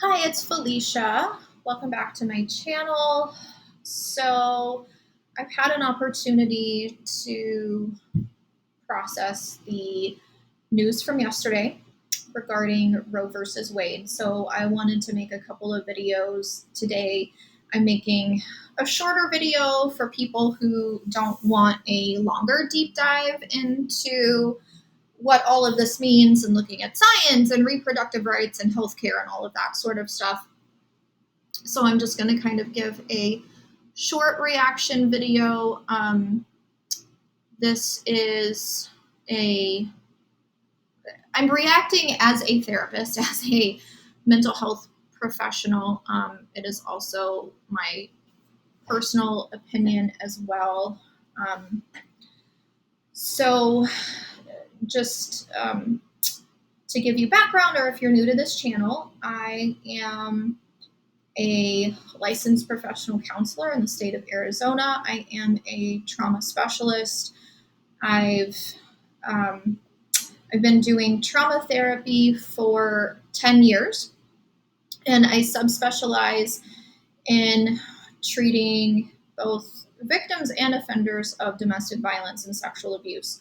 Hi, it's Felicia. Welcome back to my channel. So, I've had an opportunity to process the news from yesterday regarding Roe versus Wade. So, I wanted to make a couple of videos today. I'm making a shorter video for people who don't want a longer deep dive into what all of this means and looking at science and reproductive rights and healthcare and all of that sort of stuff. So I'm just going to kind of give a short reaction video. This is I'm reacting as a therapist, as a mental health professional. It is also my personal opinion as well. So just to give you background, or if you're new to this channel, I am a licensed professional counselor in the state of Arizona. I am a trauma specialist. I've been doing trauma therapy for 10 years, and I subspecialize in treating both victims and offenders of domestic violence and sexual abuse.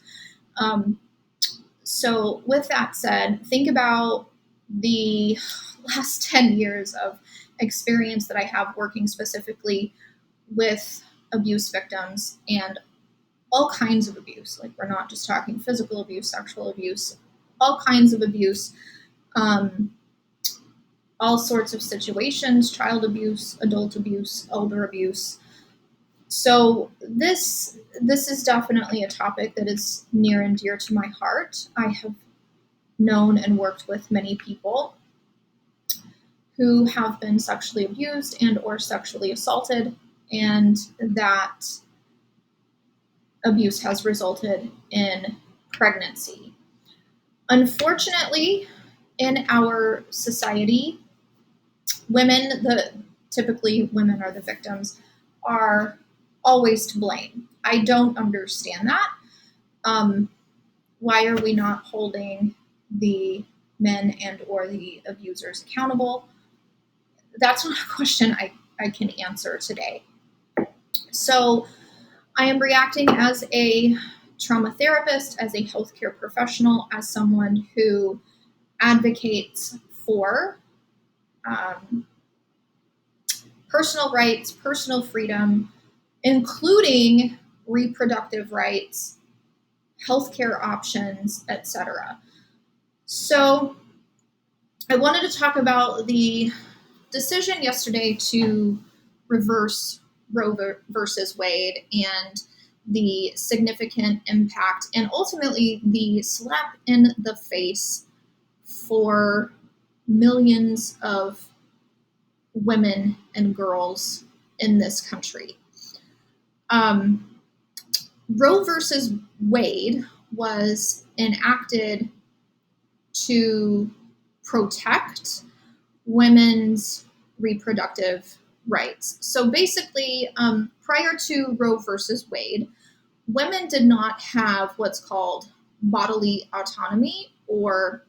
So with that said, think about the last 10 years of experience that I have working specifically with abuse victims and all kinds of abuse. Like, we're not just talking physical abuse, sexual abuse, all kinds of abuse, all sorts of situations, child abuse, adult abuse, elder abuse. So this is definitely a topic that is near and dear to my heart. I have known and worked with many people who have been sexually abused and or sexually assaulted, and that abuse has resulted in pregnancy. Unfortunately, in our society, typically women are the victims, are always to blame. I don't understand that. Why are we not holding the men and or the abusers accountable? That's not a question I can answer today. So I am reacting as a trauma therapist, as a healthcare professional, as someone who advocates for personal rights, personal freedom, including reproductive rights, healthcare options, etc. So I wanted to talk about the decision yesterday to reverse Roe versus Wade and the significant impact and ultimately the slap in the face for millions of women and girls in this country. Roe versus Wade was enacted to protect women's reproductive rights. So basically, prior to Roe versus Wade, women did not have what's called bodily autonomy or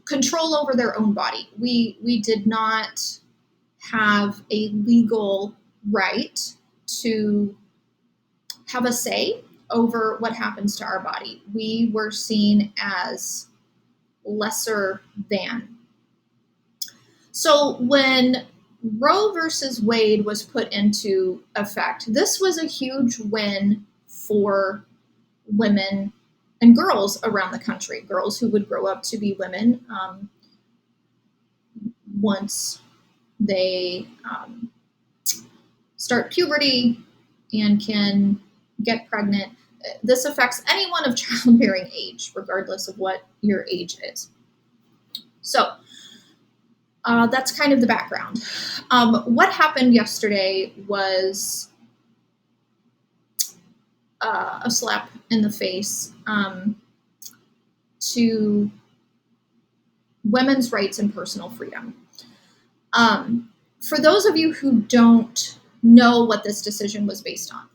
control over their own body. We did not have a legal right to have a say over what happens to our body. We were seen as lesser than. So when Roe versus Wade was put into effect, this was a huge win for women and girls around the country, girls who would grow up to be women once they start puberty and can get pregnant. This affects anyone of childbearing age, regardless of what your age is. So that's kind of the background. What happened yesterday was a slap in the face to women's rights and personal freedom. For those of you who don't know what this decision was based on,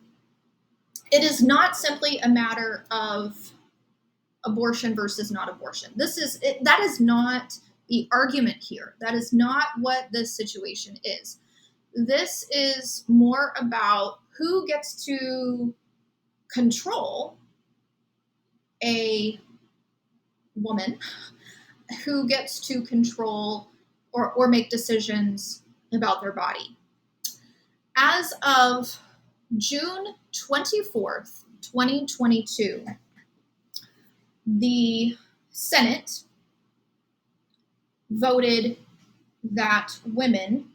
it is not simply a matter of abortion versus not abortion. That is not the argument here. That is not what this situation is. This is more about who gets to control a woman, who gets to control or make decisions about their body. As of June 24th, 2022, the Senate voted that women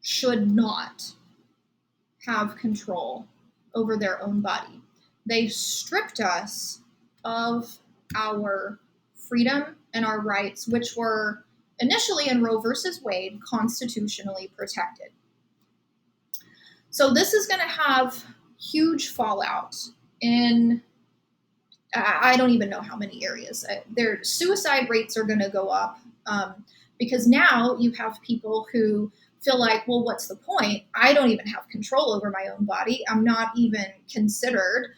should not have control over their own body. They stripped us of our freedom and our rights, which were initially in Roe Vs Wade constitutionally protected. So this is going to have huge fallout in, I don't even know how many areas. Their suicide rates are going to go up because now you have people who feel like, well, what's the point? I don't even have control over my own body. I'm not even considered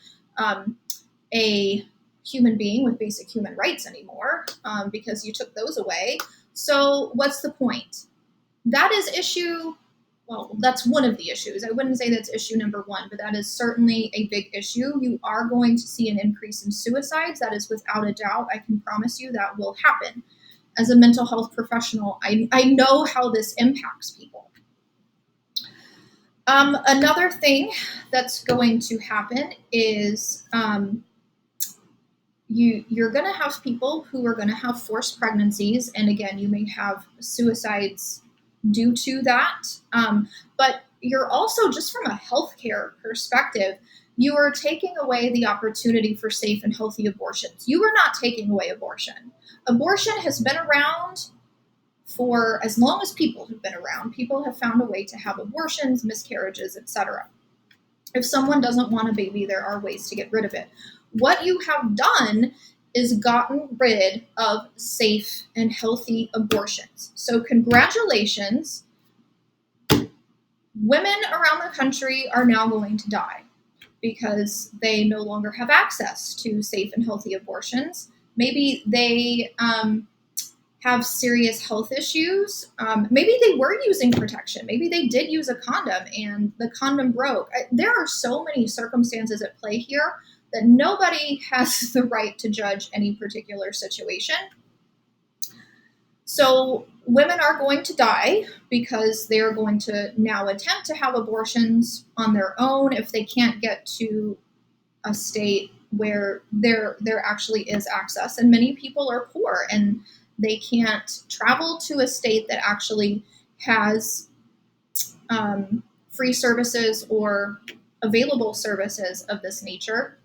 a human being with basic human rights anymore because you took those away. So what's the point? That is issue, well, that's one of the issues. I wouldn't say that's issue number one, but that is certainly a big issue. You are going to see an increase in suicides. That is without a doubt. I can promise you that will happen. As a mental health professional, I know how this impacts people. Another thing that's going to happen is you're going to have people who are going to have forced pregnancies. And again, you may have suicides due to that. But you're also, just from a healthcare perspective, you are taking away the opportunity for safe and healthy abortions. You are not taking away abortion. Abortion has been around for as long as people have been around. People have found a way to have abortions, miscarriages, etc. If someone doesn't want a baby, there are ways to get rid of it. What you have done is gotten rid of safe and healthy abortions. So congratulations. Women around the country are now going to die because they no longer have access to safe and healthy abortions. Maybe they have serious health issues. Maybe they were using protection. Maybe they did use a condom and the condom broke. There are so many circumstances at play here that nobody has the right to judge any particular situation. So women are going to die because they're going to now attempt to have abortions on their own if they can't get to a state where there actually is access. And many people are poor and they can't travel to a state that actually has free services or available services of this nature.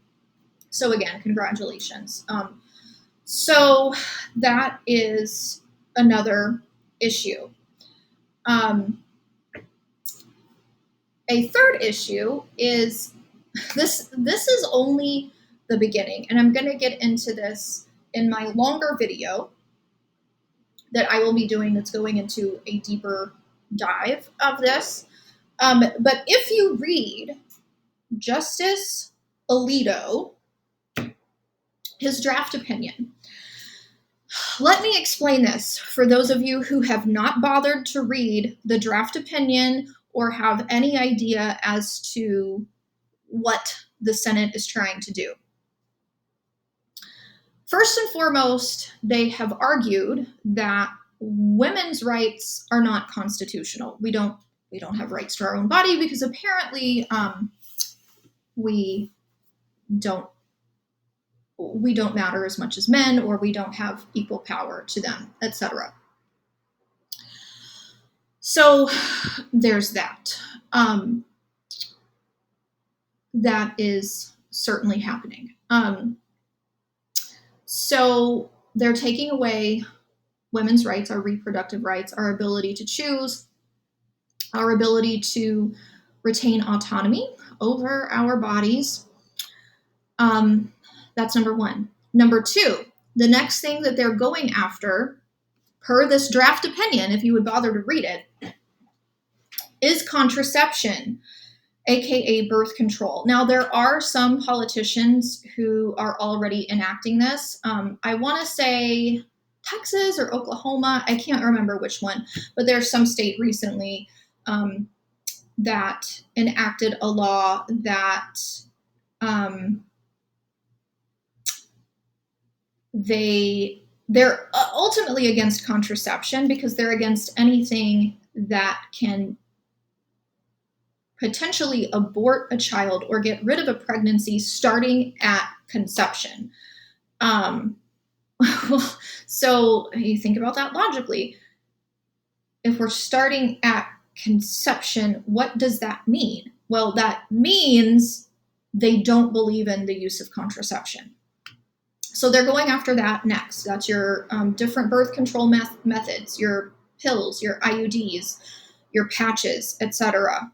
So again, congratulations. So that is another issue. A third issue is this is only the beginning, and I'm going to get into this in my longer video that I will be doing that's going into a deeper dive of this. But if you read Justice Alito, his draft opinion, let me explain this for those of you who have not bothered to read the draft opinion or have any idea as to what the Senate is trying to do. First and foremost, they have argued that women's rights are not constitutional. We don't have rights to our own body because apparently we don't matter as much as men, or we don't have equal power to them, etc. So there's that. That is certainly happening. So they're taking away women's rights, our reproductive rights, our ability to choose, our ability to retain autonomy over our bodies. That's number one. Number two, the next thing that they're going after, per this draft opinion, if you would bother to read it, is contraception, aka birth control. Now, there are some politicians who are already enacting this. I want to say Texas or Oklahoma. I can't remember which one, but there's some state recently that enacted a law that they're ultimately against contraception because they're against anything that can potentially abort a child or get rid of a pregnancy starting at conception. So you think about that logically. If we're starting at conception, what does that mean? Well, that means they don't believe in the use of contraception. So they're going after that next. That's your different birth control methods, your pills, your IUDs, your patches, etc.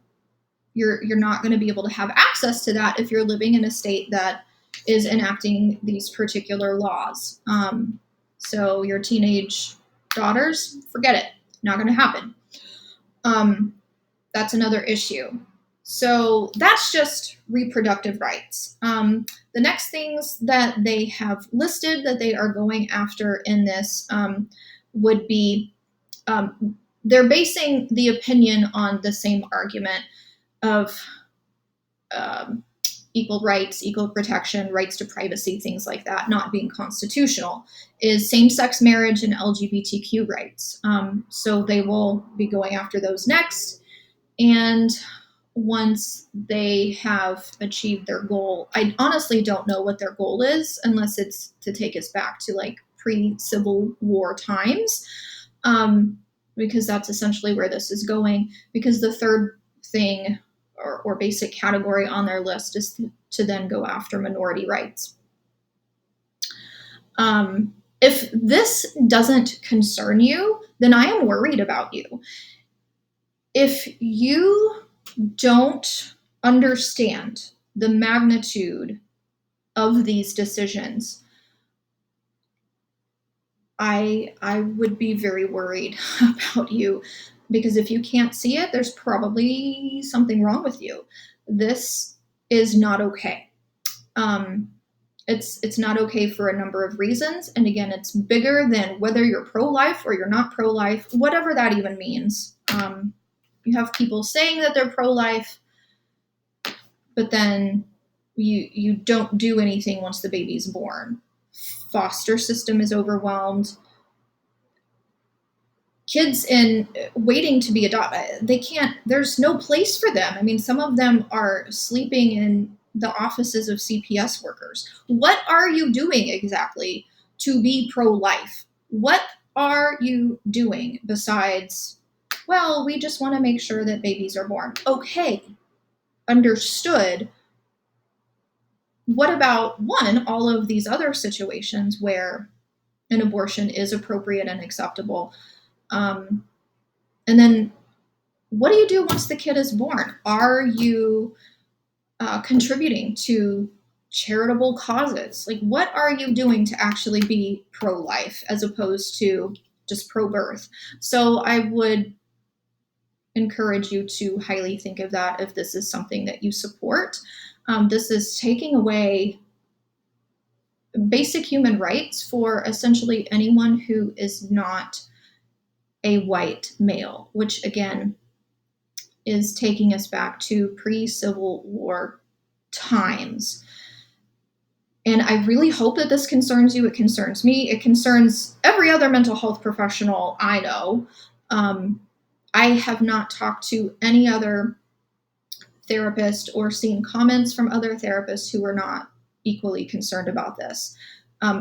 You're not going to be able to have access to that if you're living in a state that is enacting these particular laws. So your teenage daughters, forget it, not going to happen. That's another issue. So that's just reproductive rights. The next things that they have listed that they are going after in this would be they're basing the opinion on the same argument of equal rights, equal protection, rights to privacy, things like that, not being constitutional, is same-sex marriage and LGBTQ rights. So they will be going after those next. And once they have achieved their goal, I honestly don't know what their goal is unless it's to take us back to like pre-Civil War times, because that's essentially where this is going. Because the third thing or basic category on their list is to then go after minority rights. If this doesn't concern you, then I am worried about you. If you don't understand the magnitude of these decisions, I would be very worried about you, because if you can't see it, there's probably something wrong with you. This is not okay. It's not okay for a number of reasons. And again, it's bigger than whether you're pro-life or you're not pro-life, whatever that even means. You have people saying that they're pro-life, but then you don't do anything once the baby's born. Foster system is overwhelmed. Kids in waiting to be adopted, they can't, there's no place for them. I mean, some of them are sleeping in the offices of CPS workers. What are you doing exactly to be pro-life? What are you doing besides, well, we just want to make sure that babies are born? Okay, understood. What about, one, all of these other situations where an abortion is appropriate and acceptable? And then what do you do once the kid is born? Are you contributing to charitable causes? Like, what are you doing to actually be pro-life as opposed to just pro-birth? So I would encourage you to highly think of that if this is something that you support. This is taking away basic human rights for essentially anyone who is not a white male, which again is taking us back to pre-Civil War times. And I really hope that this concerns you. It concerns me. It concerns every other mental health professional I know. I have not talked to any other therapist or seen comments from other therapists who are not equally concerned about this.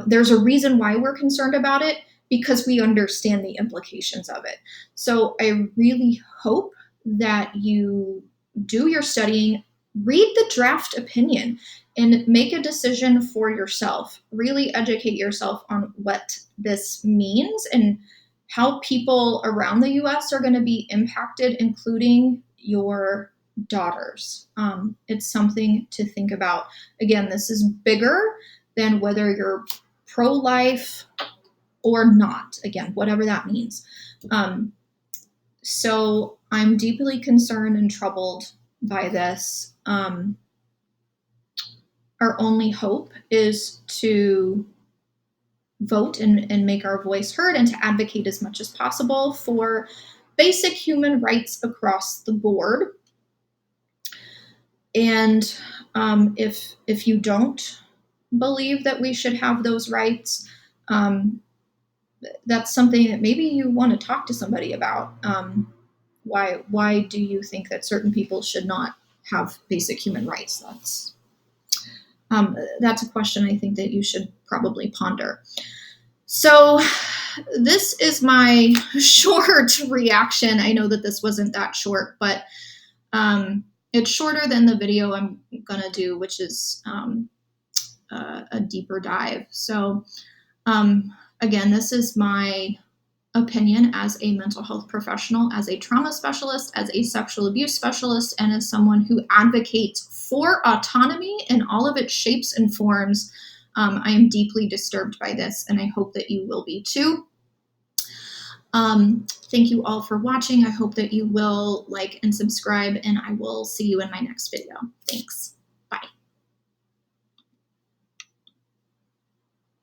There's a reason why we're concerned about it, because we understand the implications of it. So I really hope that you do your studying, read the draft opinion, and make a decision for yourself. Really educate yourself on what this means and how people around the US are going to be impacted, including your daughters. It's something to think about. Again, this is bigger than whether you're pro-life or not. Again, whatever that means. So I'm deeply concerned and troubled by this. Our only hope is to vote and make our voice heard, and to advocate as much as possible for basic human rights across the board. And if you don't believe that we should have those rights, that's something that maybe you want to talk to somebody about. Why do you think that certain people should not have basic human rights? That's a question I think that you should probably ponder. So this is my short reaction. I know that this wasn't that short, but it's shorter than the video I'm gonna do, which is a deeper dive. So again, this is my opinion as a mental health professional, as a trauma specialist, as a sexual abuse specialist, and as someone who advocates for autonomy in all of its shapes and forms. I am deeply disturbed by this, and I hope that you will be too. Thank you all for watching. I hope that you will like and subscribe, and I will see you in my next video. Thanks.